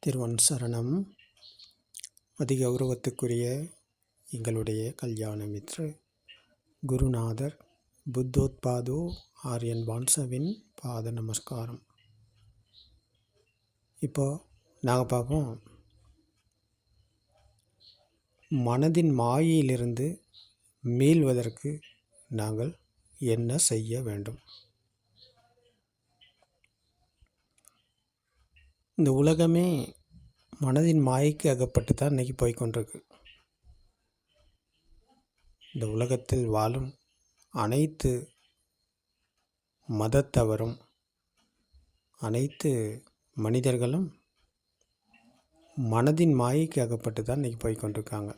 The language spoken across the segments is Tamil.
திருவன் சரணம். அதிகௌரவத்துக்குரிய எங்களுடைய கல்யாண மித்ரு குருநாதர் புத்தோத்பாதோ ஆரியன் வான்சவின் பாத நமஸ்காரம். இப்போது நாங்கள் பார்ப்போம், மனதின் மாயையிலிருந்து மீள்வதற்கு நாங்கள் என்ன செய்ய வேண்டும். இந்த உலகமே மனதின் மாயைக்கு அகப்பட்டு தான் இன்றைக்கி போய்கொண்டிருக்கு. இந்த உலகத்தில் வாழும் அனைத்து மதத்தவரும் அனைத்து மனிதர்களும் மனதின் மாயைக்கு அகப்பட்டு தான் இன்றைக்கி போய்கொண்டிருக்காங்க.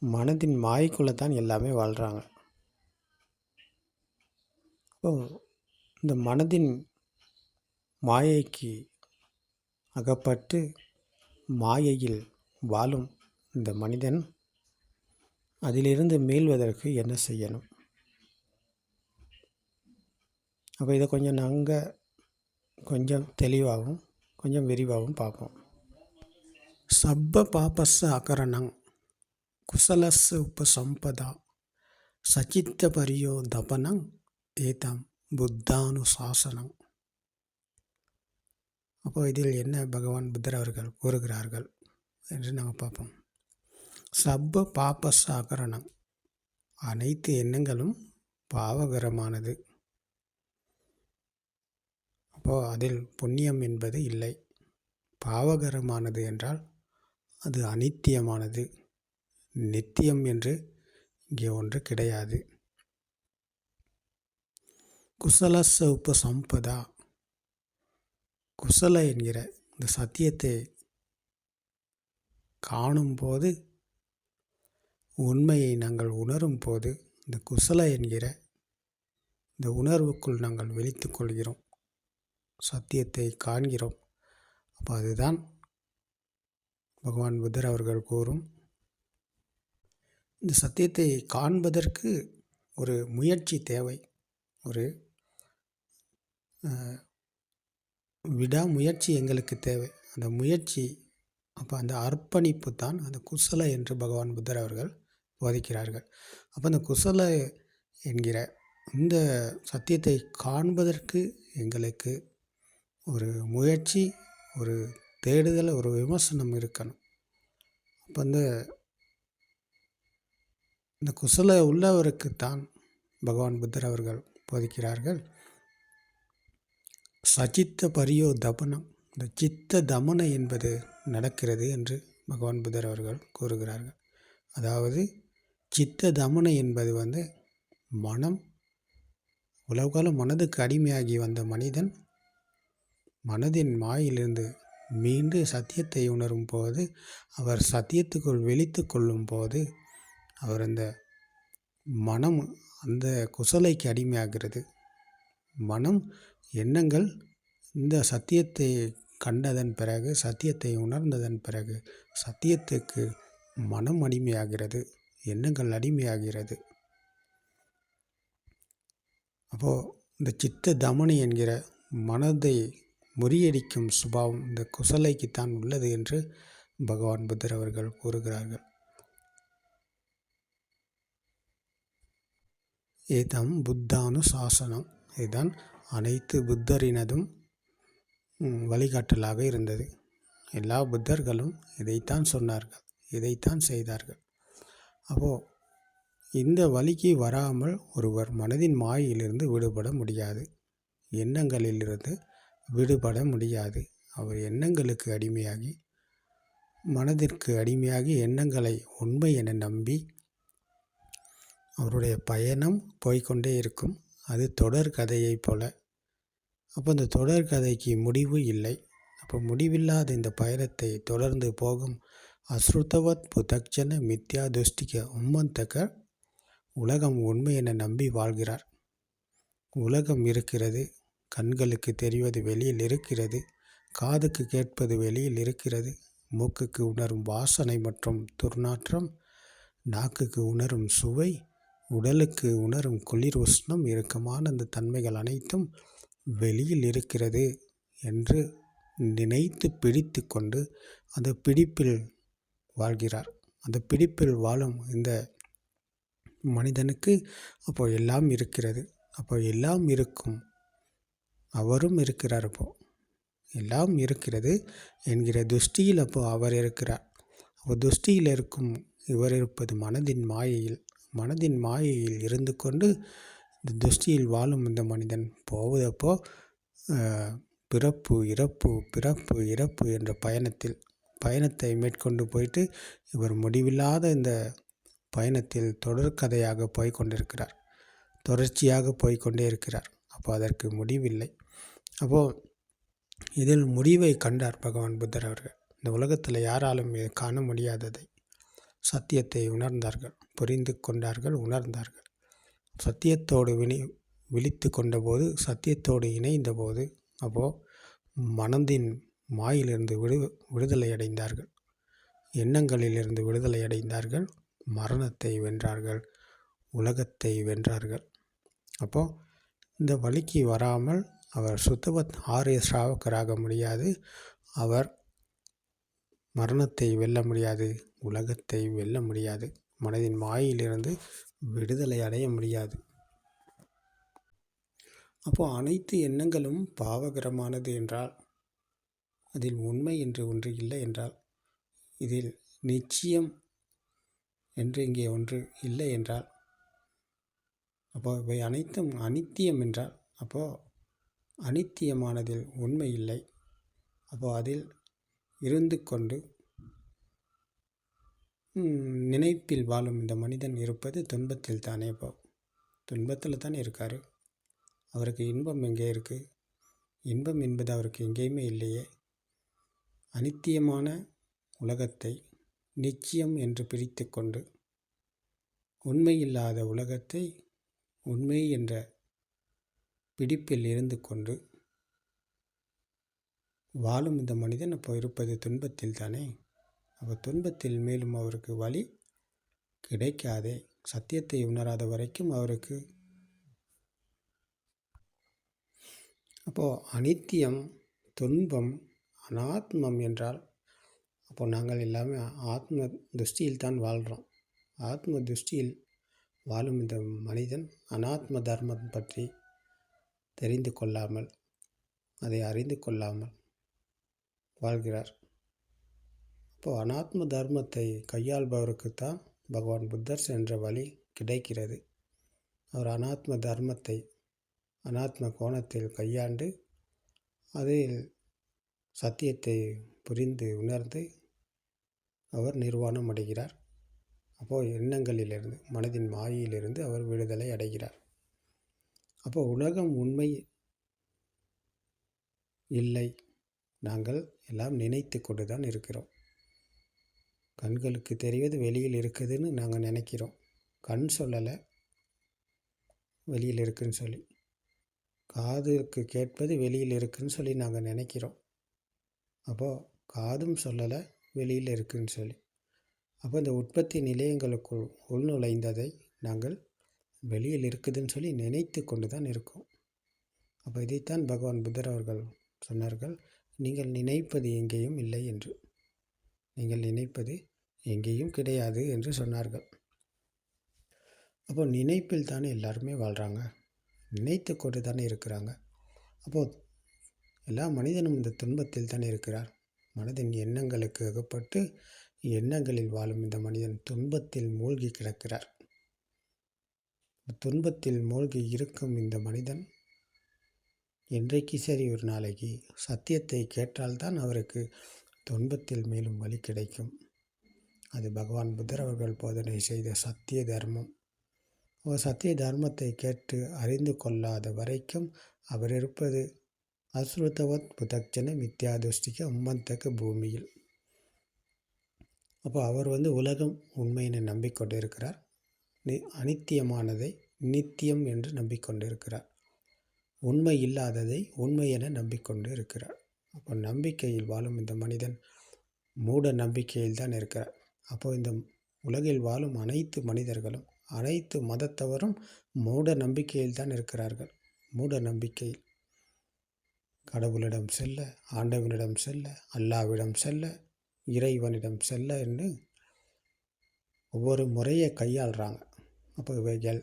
மனதின் மாயைக்குள்ளே தான் எல்லாமே வாழ்கிறாங்க. இந்த மனதின் மாயைக்கு அகப்பட்டு மாயையில் வாழும் இந்த மனிதன் அதிலிருந்து மீள்வதற்கு என்ன செய்யணும்? அப்போ இதை நாங்கள் கொஞ்சம் தெளிவாகவும் கொஞ்சம் விரிவாகவும் பார்ப்போம். சப்ப பாபஸ்ஸ அகரணங் குசலஸ் உபசம்பதா சச்சித்த பரியோ தபனங் ஏதம் புத்தானுசாசனம். அப்போ இதில் என்ன பகவான் புத்தர் அவர்கள் கூறுகிறார்கள் என்று நாங்கள் பார்ப்போம். சப்ப பாபஸ்ஸ அகரணம், அனைத்து எண்ணங்களும் பாவகரமானது. அப்போது அதில் புண்ணியம் என்பது இல்லை. பாவகரமானது என்றால் அது அனித்தியமானது. நித்தியம் என்று இங்கே ஒன்று கிடையாது. குசலஸ்ஸ உபசம்பதா, குசல என்கிற இந்த சத்தியத்தை காணும்போது, உண்மையை நாங்கள் உணரும் போது, இந்த குசல என்கிற இந்த உணர்வுக்குள் நாங்கள் விழித்து கொள்கிறோம், சத்தியத்தை காண்கிறோம். அப்போ அதுதான் பகவான் புத்தர் அவர்கள் கூறும், இந்த சத்தியத்தை காண்பதற்கு ஒரு முயற்சி தேவை, ஒரு விடாமுயற்சி எங்களுக்கு தேவை. அந்த முயற்சி, அப்போ அந்த அர்ப்பணிப்பு தான் அந்த குசல என்று பகவான் புத்தர் அவர்கள் போதிக்கிறார்கள். அப்போ அந்த குசல என்கிற இந்த சத்தியத்தை காண்பதற்கு எங்களுக்கு ஒரு முயற்சி, ஒரு தேடுதல், ஒரு விமர்சனம் இருக்கணும். அப்போ இந்த குசல உள்ளவருக்குத்தான் பகவான் புத்தர் அவர்கள் போதிக்கிறார்கள், சச்சித்த பரியோ தபனம், இந்த சித்த தமன என்பது நடக்கிறது என்று பகவான் புத்தர் அவர்கள் கூறுகிறார்கள். அதாவது சித்த தமன என்பது மனம், உலகால மனதுக்கு அடிமையாகி வந்த மனிதன் மனதின் மாயிலிருந்து மீண்டு சத்தியத்தை உணரும் போது, அவர் சத்தியத்துக்குள் விழித்து கொள்ளும் போது, அவர் அந்த மனம் அந்த குசலைக்கு அடிமையாகிறது. மனம், எண்ணங்கள் இந்த சத்தியத்தை கண்டதன் பிறகு, சத்தியத்தை உணர்ந்ததன் பிறகு சத்தியத்துக்கு மனம் அடிமையாகிறது, எண்ணங்கள் அடிமையாகிறது. அப்போது இந்த சித்த தமனி என்கிற மனதை முறியடிக்கும் சுபாவம் இந்த குசலைக்குத்தான் உள்ளது என்று பகவான் புத்தர் அவர்கள் கூறுகிறார்கள். ஏதம் புத்தானுசாசனம், இதுதான் அனைத்து புத்தரினதும் வழிகாட்டலாக இருந்தது. எல்லா புத்தர்களும் இதைத்தான் சொன்னார்கள், இதைத்தான் செய்தார்கள். அப்போது இந்த வழிக்கு வராமல் ஒருவர் மனதின் மாயிலிருந்து விடுபட முடியாது, எண்ணங்களிலிருந்து விடுபட முடியாது. அவர் எண்ணங்களுக்கு அடிமையாகி, மனதிற்கு அடிமையாகி, எண்ணங்களை உண்மை என நம்பி அவருடைய பயணம் போய்கொண்டே இருக்கும். அது தொடர் கதையைப் போல. அப்போ இந்த தொடர் கதைக்கு முடிவு இல்லை. அப்போ முடிவில்லாத இந்த பயணத்தை தொடர்ந்து போகும் அஸ்ருதவத் புதக்ஜன மித்யா துஷ்டிக உம்மந்தக உலகம் உண்மை என நம்பி வாழ்கிறார். உலகம் இருக்கிறது, கண்களுக்கு தெரிவது வெளியில் இருக்கிறது, காதுக்கு கேட்பது வெளியில் இருக்கிறது, மூக்குக்கு உணரும் வாசனை மற்றும் துர்நாற்றம், நாக்குக்கு உணரும் சுவை, உடலுக்கு உணரும் குளிர் உஷ்ணம், இறுக்கமான அந்த தன்மைகள் அனைத்தும் வெளியில் இருக்கிறது என்று நினைத்து பிடித்து கொண்டு அந்த பிடிப்பில் வாழ்கிறார். அந்த பிடிப்பில் வாழும் இந்த மனிதனுக்கு அப்போ எல்லாம் இருக்கிறது. அப்போ எல்லாம் இருக்கும், அவரும் இருக்கிறார். அப்போ எல்லாம் இருக்கிறது என்கிற துஷ்டியில் அப்போ அவர் இருக்கிறார். அப்போ துஷ்டியில் இருக்கும் இவர் இருப்பது மனதின் மாயையில். மனதின் மாயையில் இருந்து கொண்டு இந்த துஷ்டியில் வாழும் இந்த மனிதன் போவதப்போ பிறப்பு இறப்பு பிறப்பு இறப்பு என்ற பயணத்தை மேற்கொண்டு போயிட்டு இவர் முடிவில்லாத இந்த பயணத்தில் தொடர்கதையாக போய்கொண்டிருக்கிறார். தொடர்ச்சியாக போய்கொண்டே இருக்கிறார். அப்போ அதற்கு முடிவில்லை. அப்போது இதில் முடிவை கண்டார் பகவான் புத்தர் அவர்கள். இந்த உலகத்தில் யாராலும் காண முடியாததை சத்தியத்தை உணர்ந்தார்கள், புரிந்து கொண்டார்கள், உணர்ந்தார்கள். சத்தியத்தோடு விழித்து கொண்டபோது, சத்தியத்தோடு இணைந்தபோது அப்போது மனதின் மாயிலிருந்து விடுதலை அடைந்தார்கள். எண்ணங்களிலிருந்து விடுதலை அடைந்தார்கள். மரணத்தை வென்றார்கள், உலகத்தை வென்றார்கள். அப்போது இந்த வழிக்கு வராமல் அவர் சுத்தபத் ஆரிய ஸ்ராவகராக முடியாது. அவர் மரணத்தை வெல்ல முடியாது, உலகத்தை வெல்ல முடியாது, மனதின் மாயிலிருந்து விடுதலை அடைய முடியாது. அப்போது அனைத்து எண்ணங்களும் பாவகரமானது என்றால், அதில் உண்மை என்று ஒன்று இல்லை என்றால், இதில் நிச்சயம் என்று இங்கே ஒன்று இல்லை என்றால், அப்போ இவை அனைத்தும் அனித்தியம் என்றால், அப்போது அனித்தியமானதில் உண்மை இல்லை. அப்போது அதில் இருந்து கொண்டு நினைப்பில் வாழும் இந்த மனிதன் இருப்பது துன்பத்தில் தானே. இப்போ துன்பத்தில் தானே இருக்கார். அவருக்கு இன்பம் எங்கே இருக்குது? இன்பம் என்பது அவருக்கு எங்கேயுமே இல்லையே. அனித்தியமான உலகத்தை நிச்சயம் என்று பிரித்து கொண்டு உண்மையில்லாத உலகத்தை உண்மை என்ற பிடிப்பில் இருந்து கொண்டு வாழும் இந்த மனிதன் அப்போ இருப்பது துன்பத்தில் தானே. அப்போ துன்பத்தில் மேலும் அவருக்கு வழி கிடைக்காதே. சத்தியத்தை உணராத வரைக்கும் அவருக்கு அப்போது அனித்தியம், துன்பம், அனாத்மம் என்றால் அப்போ நாங்கள் எல்லாமே ஆத்ம துஷ்டியில் தான் வாழ்கிறோம். ஆத்ம துஷ்டியில் வாழும் இந்த மனிதன் அனாத்ம தர்மம் பற்றி தெரிந்து கொள்ளாமல், அதை அறிந்து கொள்ளாமல் வாழ்கிறார். இப்போது அனாத்ம தர்மத்தை கையாள்பவருக்குத்தான் பகவான் புத்தர் சென்ற வழி கிடைக்கிறது. அவர் அனாத்ம தர்மத்தை அனாத்ம கோணத்தில் கையாண்டு அதில் சத்தியத்தை புரிந்து உணர்ந்து அவர் நிர்வாணம் அடைகிறார். அப்போது எண்ணங்களிலிருந்து, மனதின் மாயிலிருந்து அவர் விடுதலை அடைகிறார். அப்போது உலகம் உண்மை இல்லை, நாங்கள் எல்லாம் நினைத்து கொண்டு தான் இருக்கிறோம். கண்களுக்கு தெரிவது வெளியில் இருக்குதுன்னு நாங்கள் நினைக்கிறோம். கண் சொல்லலை வெளியில் இருக்குதுன்னு சொல்லி, காதுக்கு கேட்பது வெளியில் இருக்குதுன்னு சொல்லி நாங்கள் நினைக்கிறோம். அப்போது காதும் சொல்லலை வெளியில் இருக்குதுன்னு சொல்லி, அப்போ இந்த உற்பத்தி நிலையங்களுக்குள் உள்நுழைந்ததை நாங்கள் வெளியில் இருக்குதுன்னு சொல்லி நினைத்து கொண்டு தான் இருக்கோம். அப்போ இதைத்தான் பகவான் புத்தர் அவர்கள் சொன்னார்கள், நீங்கள் நினைப்பது எங்கேயும் இல்லை என்று, நீங்கள் நினைப்பது எங்கேயும் கிடையாது என்று சொன்னார்கள். அப்போ நினைப்பில் தானே எல்லாருமே வாழ்கிறாங்க, நினைத்து கொண்டு தானே இருக்கிறாங்க. அப்போது எல்லா மனிதனும் இந்த துன்பத்தில் தானே இருக்கிறார். மனதின் எண்ணங்களுக்கு அகப்பட்டு எண்ணங்களில் வாழும் இந்த மனிதன் துன்பத்தில் மூழ்கி கிடக்கிறார். துன்பத்தில் மூழ்கி இருக்கும் இந்த மனிதன் என்றைக்கு சரி ஒரு நாளைக்கு சத்தியத்தை கேட்டால்தான் அவருக்கு துன்பத்தில் மேலும் வழி கிடைக்கும். அது பகவான் புத்தர் அவர்கள் போதனை செய்த சத்திய தர்மம். அவர் சத்திய தர்மத்தை கேட்டு அறிந்து கொள்ளாத வரைக்கும் அவர் இருப்பது அஸ்ருதவத் புதக்ஜன மித்யாதுஷ்டிக உம்மந்தக பூமியில். அப்போ அவர் உலகம் உண்மையினை நம்பிக்கொண்டு இருக்கிறார். அனித்தியமானதை நித்தியம் என்று நம்பிக்கொண்டு இருக்கிறார். உண்மை இல்லாததை உண்மை என நம்பிக்கொண்டு இருக்கிறார். அப்போ நம்பிக்கையில் வாழும் இந்த மனிதன் மூட நம்பிக்கையில் தான் இருக்கிறார். அப்போது இந்த உலகில் வாழும் அனைத்து மனிதர்களும் அனைத்து மதத்தவரும் மூட நம்பிக்கையில் தான் இருக்கிறார்கள். மூட நம்பிக்கையில் கடவுளிடம் செல்ல, ஆண்டவனிடம் செல்ல, அல்லாவிடம் செல்ல, இறைவனிடம் செல்ல என்று ஒவ்வொரு முறையை கையாளுறாங்க. அப்போ இவைகள்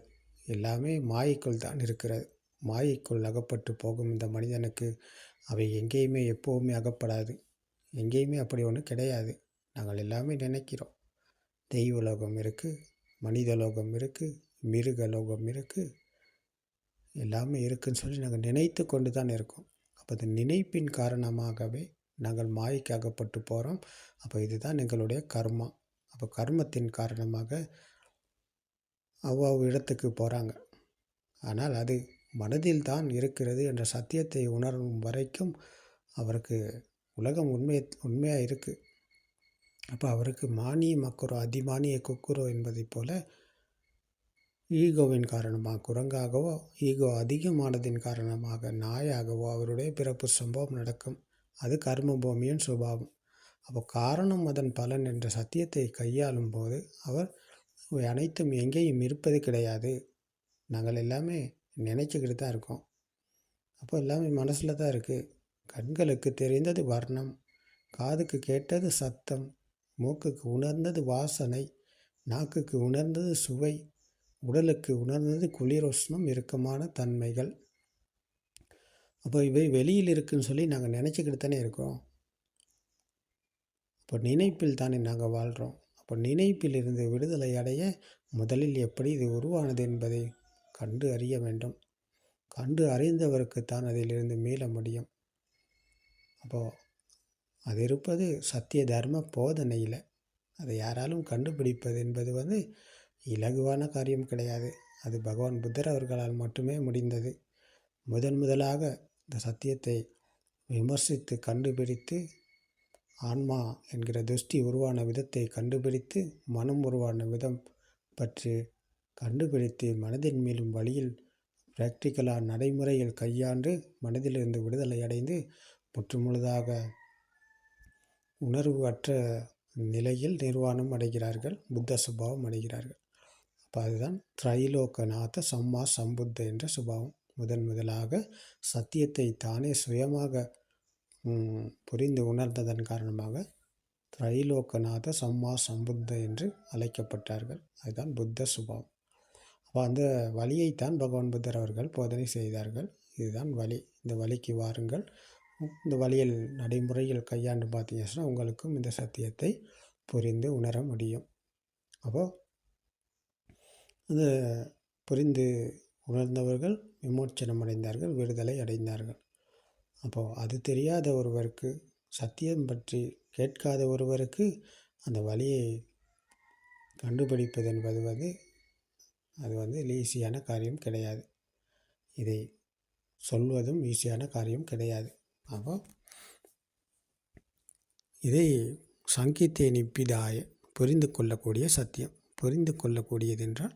எல்லாமே மாயைக்குள் தான் இருக்கிறது. மாயைக்குள் அகப்பட்டு போகும் இந்த மனிதனுக்கு அவை எங்கேயுமே எப்போவுமே அகப்படாது. எங்கேயுமே அப்படி ஒன்றும் கிடையாது. நாங்கள் எல்லாமே நினைக்கிறோம். தெய்வலோகம் இருக்குது, மனித லோகம் இருக்குது, மிருக லோகம் இருக்குது, எல்லாமே இருக்குதுன்னு சொல்லி நாங்கள் நினைத்து கொண்டு தான் இருக்கோம். அப்போ அந்த நினைப்பின் காரணமாகவே நாங்கள் மாயைக்கு அகப்பட்டு போகிறோம். அப்போ இதுதான் எங்களுடைய கர்மா. அப்போ கர்மத்தின் காரணமாக அவ்வளவு இடத்துக்கு போகிறாங்க. ஆனால் அது மனதில் தான் இருக்கிறது என்ற சத்தியத்தை உணரும் வரைக்கும் அவருக்கு உலகம் உண்மையாக இருக்குது. அப்போ அவருக்கு மானிய மக்குரோ அதிமானிய குக்குரோ என்பதைப் போல ஈகோவின் காரணமாக குரங்காகவோ, ஈகோ அதிகமானதின் காரணமாக நாயாகவோ அவருடைய பிறப்பு சம்பவம் நடக்கும். அது கர்ம பூமியின் சுபாவம். அப்போ காரணம் அதன் பலன் என்ற சத்தியத்தை கையாளும் போது அவர் அனைத்தும் எங்கேயும் இருப்பது கிடையாது. நாங்கள் எல்லாமே நினைச்சிக்கிட்டு தான் இருக்கோம். அப்போ எல்லாமே மனசில் தான் இருக்குது. கண்களுக்கு தெரிந்தது வர்ணம், காதுக்கு கேட்டது சத்தம், மூக்குக்கு உணர்ந்தது வாசனை, நாக்குக்கு உணர்ந்தது சுவை, உடலுக்கு உணர்ந்தது குளிரோஷ்ணம் இறுக்கமான தன்மைகள். அப்போ இவை வெளியில் இருக்குன்னு சொல்லி நாங்கள் நினச்சிக்கிட்டு தானே இருக்கோம். அப்போ நினைப்பில் தானே நாங்கள் வாழ்கிறோம். அப்போ நினைப்பில் இருந்து விடுதலை அடைய முதலில் எப்படி இது உருவானது என்பதை கண்டு அறிய வேண்டும். கண்டு அறிந்தவருக்குத்தான் அதிலிருந்து மீள முடியும். அப்போது அது இருப்பது சத்திய தர்ம போதனையில். அதை யாராலும் கண்டுபிடிப்பது என்பது இலகுவான காரியம் கிடையாது. அது பகவான் புத்தர் அவர்களால் மட்டுமே முடிந்தது. முதலாக இந்த சத்தியத்தை விமர்சித்து கண்டுபிடித்து, ஆன்மா என்கிற துஷ்டி உருவான விதத்தை கண்டுபிடித்து, மனம் உருவான விதம் பற்றி கண்டுபிடித்து, மனதின் மேலும் வழியில் பிராக்டிக்கலாக நடைமுறையில் கையாண்டு மனதிலிருந்து விடுதலை அடைந்து முற்றுமுழுதாக உணர்வு அற்ற நிலையில் நிர்வாணம் அடைகிறார்கள், புத்த சுபாவம் அடைகிறார்கள். அப்போ அதுதான் திரைலோகநாத சம்மா சம்புத்த என்ற சுபாவம். முதலாக சத்தியத்தை தானே சுயமாக புரிந்து உணர்ந்ததன் காரணமாக திரைலோகநாத சம்மா சம்புத்த என்று அழைக்கப்பட்டார்கள். அதுதான் புத்த சுபாவம். அப்போ அந்த வழியைத்தான் பகவான் புத்தர் அவர்கள் போதனை செய்தார்கள். இதுதான் வழி, இந்த வழிக்கு வாருங்கள். இந்த வழியில் நடைமுறையில் கையாண்டு பார்த்தீங்கன்னா உங்களுக்கும் இந்த சத்தியத்தை புரிந்து உணர முடியும். அப்போது இந்த புரிந்து உணர்ந்தவர்கள் விமோச்சனம் அடைந்தார்கள், விடுதலை அடைந்தார்கள். அப்போது அது தெரியாத ஒருவருக்கு, சத்தியம் பற்றி கேட்காத ஒருவருக்கு அந்த வழியை கண்டுபிடிப்பது என்பது அது ஈஸியான காரியம் கிடையாது. இதை சொல்வதும் ஈஸியான காரியம் கிடையாது. அப்போ இதை சங்கீத்தை நிப்பிதாய புரிந்து கொள்ளக்கூடிய சத்தியம். புரிந்து கொள்ளக்கூடியது என்றால்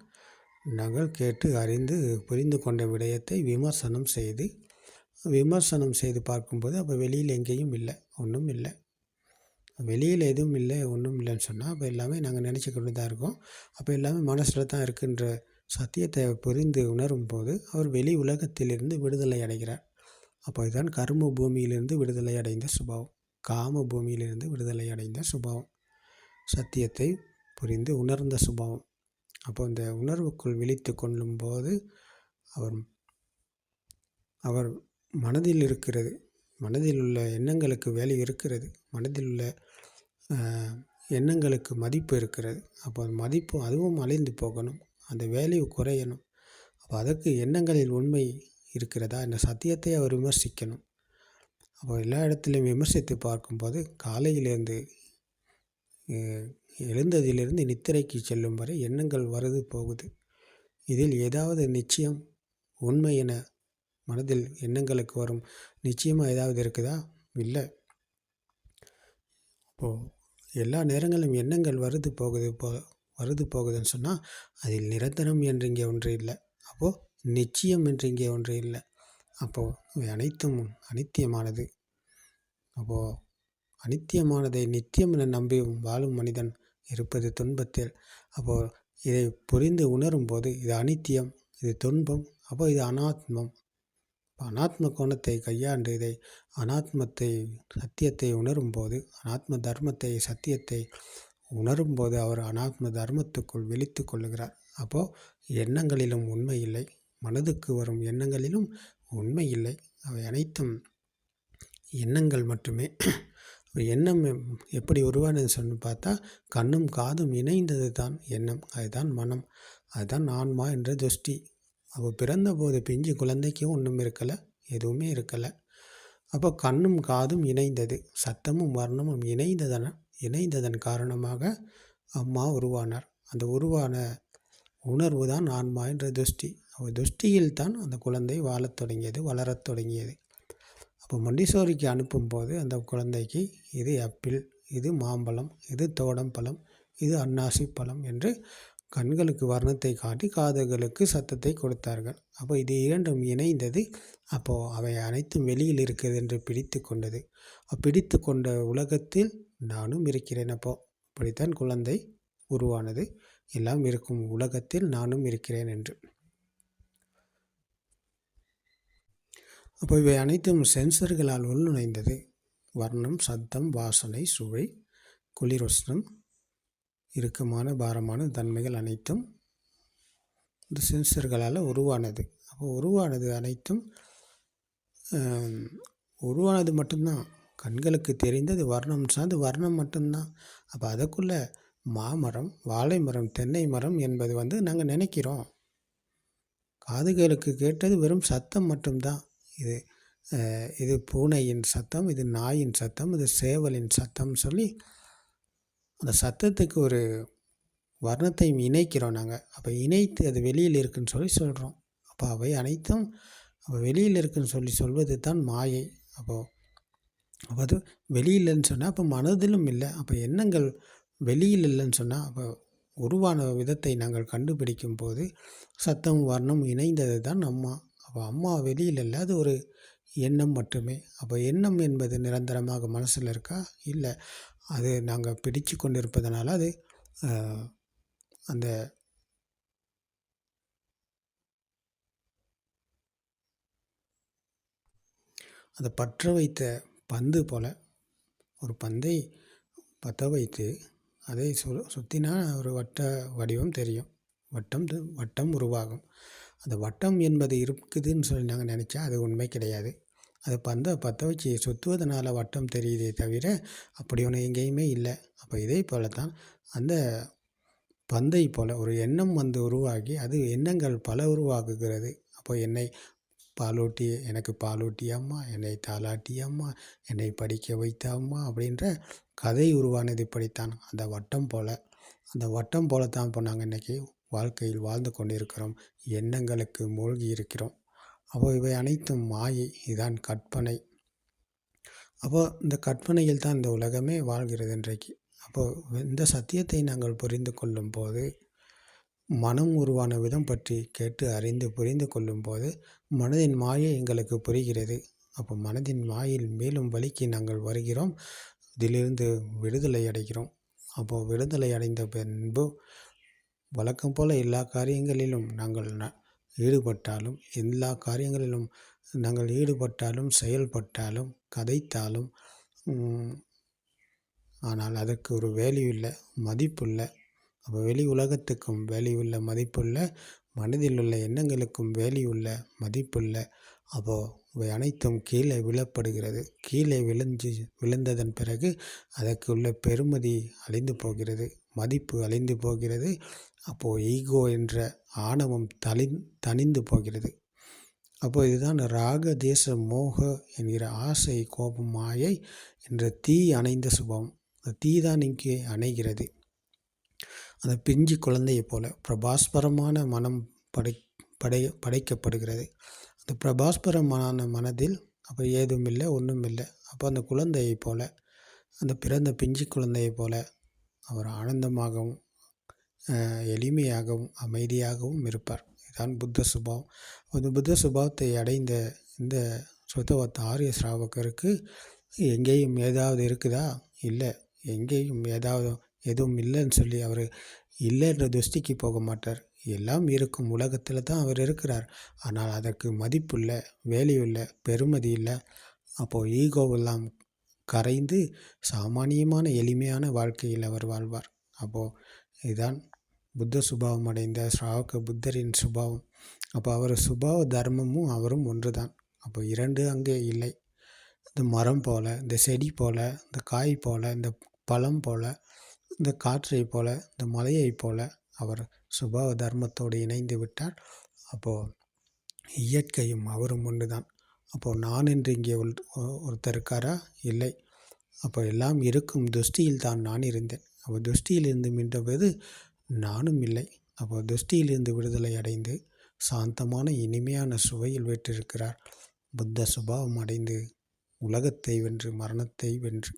நாங்கள் கேட்டு அறிந்து புரிந்து கொண்ட விடயத்தை விமர்சனம் செய்து பார்க்கும்போது அப்போ வெளியில் எங்கேயும் இல்லை, ஒன்றும் இல்லை. வெளியில் எதுவும் இல்லை, ஒன்றும் இல்லைன்னு சொன்னால் அப்போ எல்லாமே நாங்கள் நினச்சிக்கொண்டு தான் இருக்கோம். அப்போ எல்லாமே மனசில் தான் இருக்குன்ற சத்தியத்தை புரிந்து உணரும் போது அவர் வெளி உலகத்திலிருந்து விடுதலை அடைகிறார். அப்போ இதுதான் கர்ம பூமியிலிருந்து விடுதலை அடைந்த சுபாவம், காம பூமியிலிருந்து விடுதலை அடைந்த சுபாவம், சத்தியத்தை புரிந்து உணர்ந்த சுபாவம். அப்போ இந்த உணர்வுக்குள் விழித்து கொள்ளும் போது அவர் மனதில் இருக்கிறது, மனதில் உள்ள எண்ணங்களுக்கு வேல்யூ இருக்கிறது, மனதில் உள்ள எண்ணங்களுக்கு மதிப்பு இருக்கிறது. அப்போ மதிப்பு அதுவும் அழிந்து போகணும், அந்த வேல்யூ குறையணும். அப்போ அதற்கு எண்ணங்களில் உண்மை இருக்கிறதா என்ற சத்தியத்தை அவர் விமர்சிக்கணும். அப்போ எல்லா இடத்துலையும் விமர்சித்து பார்க்கும்போது காலையிலிருந்து எழுந்ததிலிருந்து நித்திரைக்கு செல்லும் வரை எண்ணங்கள் வருது போகுது. இதில் ஏதாவது நிச்சயம் உண்மை என மனதில் எண்ணங்களுக்கு வரும் நிச்சயமாக ஏதாவது இருக்குதா? இல்லை. அப்போது எல்லா நேரங்களிலும் எண்ணங்கள் வருது போகுதுன்னு சொன்னால் அதில் நிரந்தரம் என்று இங்கே ஒன்று இல்லை. அப்போது நிச்சயம் என்று இங்கே ஒன்று இல்லை. அப்போது அனைத்தும் அனித்தியமானது. அப்போது அனித்தியமானதை நித்தியம் என நம்பி வாழும் மனிதன் இருப்பது துன்பத்தில். அப்போது இதை புரிந்து உணரும் போது இது அனித்தியம், இது துன்பம், அப்போ இது அனாத்மம். அனாத்ம கோணத்தை கையாண்டு இதை அனாத்மத்தை சத்தியத்தை உணரும்போது, அனாத்ம தர்மத்தை சத்தியத்தை உணரும்போது அவர் அனாத்ம தர்மத்துக்குள் விழித்து கொள்ளுகிறார். அப்போது எண்ணங்களிலும் உண்மை இல்லை, மனதுக்கு வரும் எண்ணங்களிலும் உண்மை இல்லை. அவை அனைத்தும் எண்ணங்கள் மட்டுமே. எண்ணம் எப்படி உருவானதுன்னு சொல்லி பார்த்தா, கண்ணும் காதும் இணைந்தது தான் எண்ணம், அதுதான் மனம், அதுதான் ஆன்மா என்ற துஷ்டி. அப்போ பிறந்தபோது பிஞ்சு குழந்தைக்கும் ஒன்றும் இருக்கலை, எதுவுமே இருக்கலை. அப்போ கண்ணும் காதும் இணைந்தது, சத்தமும் வர்ணமும் இணைந்ததன் காரணமாக அம்மா உருவானார். அந்த உருவான உணர்வு தான் ஆன்மா என்ற துஷ்டி. துஷ்டியில் தான் அந்த குழந்தை வாழத் தொடங்கியது, வளரத் தொடங்கியது. அப்போ மொண்டிசோரிக்கு அனுப்பும்போது அந்த குழந்தைக்கு இது ஆப்பிள், இது மாம்பழம், இது தோடம்பழம், இது அன்னாசி பழம் என்று கண்களுக்கு வர்ணத்தை காட்டி காதுகளுக்கு சத்தத்தை கொடுத்தார்கள். அப்போ இது இரண்டும் இணைந்தது. அப்போது அவை அனைத்தும் வெளியில் இருக்குது என்று பிடித்து கொண்டது. பிடித்து கொண்ட உலகத்தில் நானும் இருக்கிறேன். அப்போது இப்படித்தான் குழந்தை உருவானது, எல்லாம் இருக்கும் உலகத்தில் நானும் இருக்கிறேன் என்று. அப்போ இவை அனைத்தும் சென்சர்களால் உள்நுழைந்தது. வர்ணம், சத்தம், வாசனை, சுவை, குளிர், இறுக்கமான பாரமான தன்மைகள் அனைத்தும் இந்த சென்சர்களால் உருவானது. அப்போ உருவானது அனைத்தும் உருவானது மட்டும்தான். கண்களுக்கு தெரிந்தது வர்ணம் சார்ந்து வர்ணம் மட்டும்தான். அப்போ அதுக்குள்ளே மாமரம், வாழை மரம், தென்னை மரம் என்பது நாங்கள் நினைக்கிறோம். காதுகளுக்கு கேட்டது வெறும் சத்தம் மட்டும்தான். இது பூனையின் சத்தம், இது நாயின் சத்தம், இது சேவலின் சத்தம் சொல்லி அந்த சத்தத்துக்கு ஒரு வர்ணத்தை இணைக்கிறோம் நாங்கள். அப்போ இணைத்து அது வெளியில் இருக்குன்னு சொல்கிறோம். அப்போ அவை அனைத்தும் வெளியில் இருக்குன்னு சொல்வது தான் மாயை. அப்போது அது வெளியில்லைன்னு சொன்னால் அப்போ மனதிலும் இல்லை. அப்போ எண்ணங்கள் வெளியில் இல்லைன்னு சொன்னால் அப்போ உருவான விதத்தை நாங்கள் கண்டுபிடிக்கும் போது சத்தம் வர்ணம் இணைந்தது தான் அம்மா. அப்போ அம்மா வெளியில் இல்லை, அது ஒரு எண்ணம் மட்டுமே. அப்போ எண்ணம் என்பது நிரந்தரமாக மனசில் இருக்கா? இல்லை, அது நாங்கள் பிடிச்சு கொண்டு இருப்பதனால அது அந்த அதை பற்ற வைத்த பந்து போல் ஒரு பந்தை பற்ற வைத்து அதை சுற்றினா ஒரு வட்ட வடிவம் தெரியும், வட்டம் உருவாகும். அந்த வட்டம் என்பது இருக்குதுன்னு சொல்லி நாங்கள் நினச்சா அது உண்மை கிடையாது. அது பந்தை பற்ற வச்சு சுற்றுவதனால வட்டம் தெரியுதே தவிர அப்படி ஒன்று எங்கேயுமே இல்லை. அப்போ இதே போல தான் அந்த பந்தை போல் ஒரு எண்ணம் உருவாகி அது எண்ணங்கள் பல உருவாகுகிறது. அப்போ எனக்கு பாலூட்டி அம்மா, என்னை தாளாட்டி அம்மா, என்னை படிக்க வைத்த அம்மா அப்படின்ற கதை உருவானது இப்படித்தான். அந்த வட்டம் போல தான் இப்போ நாங்கள் இன்றைக்கி வாழ்க்கையில் வாழ்ந்து கொண்டிருக்கிறோம். எண்ணங்களுக்கு மூழ்கி இருக்கிறோம். அப்போ இவை அனைத்தும் மாயை, இதுதான் கற்பனை. அப்போது இந்த கற்பனையில் தான் இந்த உலகமே வாழ்கிறது இன்றைக்கு. அப்போது இந்த சத்தியத்தை நாங்கள் புரிந்து கொள்ளும் போது, மனம் உருவான விதம் பற்றி கேட்டு அறிந்து புரிந்து கொள்ளும் போது மனதின் மாயை எங்களுக்கு புரிகிறது. அப்போ மனதின் மாயில் மேலும் வழிக்கு நாங்கள் வருகிறோம், இதிலிருந்து விடுதலை அடைகிறோம். அப்போது விடுதலை அடைந்த பின்பு வழக்கம் போல் எல்லா காரியங்களிலும் நாங்கள் ஈடுபட்டாலும், எல்லா காரியங்களிலும் நாங்கள் ஈடுபட்டாலும், செயல்பட்டாலும், கதைத்தாலும், ஆனால் அதற்கு ஒரு வேல்யூ இல்லை, மதிப்பு இல்லை. அப்போ வெளி உலகத்துக்கும் வேல்யூ இல்லை, மதிப்பு இல்லை. மனதில் உள்ள எண்ணங்களுக்கும் வேல்யூ இல்லை, மதிப்பு இல்லை. அப்போது இவை அனைத்தும் கீழே விழப்படுகிறது. கீழே விழுந்ததன் பிறகு அதற்கு உள்ள பெருமதி அழிந்து போகிறது, மதிப்பு அழிந்து போகிறது. அப்போது ஈகோ என்ற ஆணவம் தணிந்து போகிறது. அப்போது இதுதான் ராக தேச மோக என்கிற ஆசை, கோபம், மாயை என்ற தீ அணைந்த சுபாவம். அந்த தீ தான் இங்கே அணைகிறது. அந்த பிஞ்சு குழந்தையை போல பிரபாஸ்பரமான மனம் படைக்கப்படுகிறது. அந்த பிரபாஸ்பரமான மனதில் அப்போ ஏதும் இல்லை, ஒன்றும் இல்லை. அப்போ அந்த குழந்தையை போல, அந்த பிறந்த பிஞ்சு குழந்தையை போல அவர் ஆனந்தமாகவும் எளிமையாகவும் அமைதியாகவும் இருப்பார். இதுதான் புத்த சுபாவம். அந்த புத்த சுபாவத்தை அடைந்த இந்த சுத்தவத்த ஆரிய ஸ்ராவகருக்கு எங்கேயும் ஏதாவது இருக்குதா? இல்லை. எங்கேயும் எதுவும் இல்லைன்னு சொல்லி அவர் இல்லைன்ற துஷ்டிக்கு போக மாட்டார். எல்லாம் இருக்கும் உலகத்தில் தான் அவர் இருக்கிறார். ஆனால் அதற்கு மதிப்புள்ள, வேல்யூ இல்லை, பெருமதி இல்லை. அப்போது ஈகோவெல்லாம் கரைந்து சாமானியமான எளிமையான வாழ்க்கையில் அவர் வாழ்வார். அப்போது இதுதான் புத்த சுபாவம் அடைந்த ஸ்ராவக புத்தரின் சுபாவம். அப்போ அவர் சுபாவ தர்மமும் அவரும் ஒன்று தான். அப்போ இரண்டு அங்கே இல்லை. இந்த மரம் போல், இந்த செடி போல், இந்த காய் போல், இந்த பழம் போல், இந்த காற்றை போல், இந்த மலையை போல் அவர் சுபாவ தர்மத்தோடு இணைந்து விட்டார். அப்போது இயற்கையும் அவரும் ஒன்று தான். அப்போது நான் என்று இங்கே ஒருத்தர் இருக்காரா? இல்லை. அப்போ எல்லாம் இருக்கும் துஷ்டியில் தான் நான் இருந்தேன். அப்போ துஷ்டியிலிருந்து மீண்டபோது நானும் இல்லை. அப்போ துஷ்டியிலிருந்து விடுதலை அடைந்து சாந்தமான இனிமையான சுவையில் வீற்றிருக்கிறார். புத்த சுபாவம் அடைந்து உலகத்தை வென்று மரணத்தை வென்று.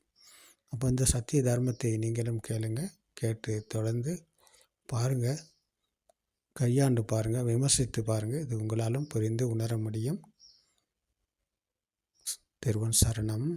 அப்போ இந்த சத்திய தர்மத்தை நீங்களும் கேளுங்க. கேட்டு தொடர்ந்து பாருங்கள், கையாண்டு பாருங்கள், விமர்சித்து பாருங்கள். இது உங்களாலும் புரிந்து உணர முடியும். திருவன் சரணம்.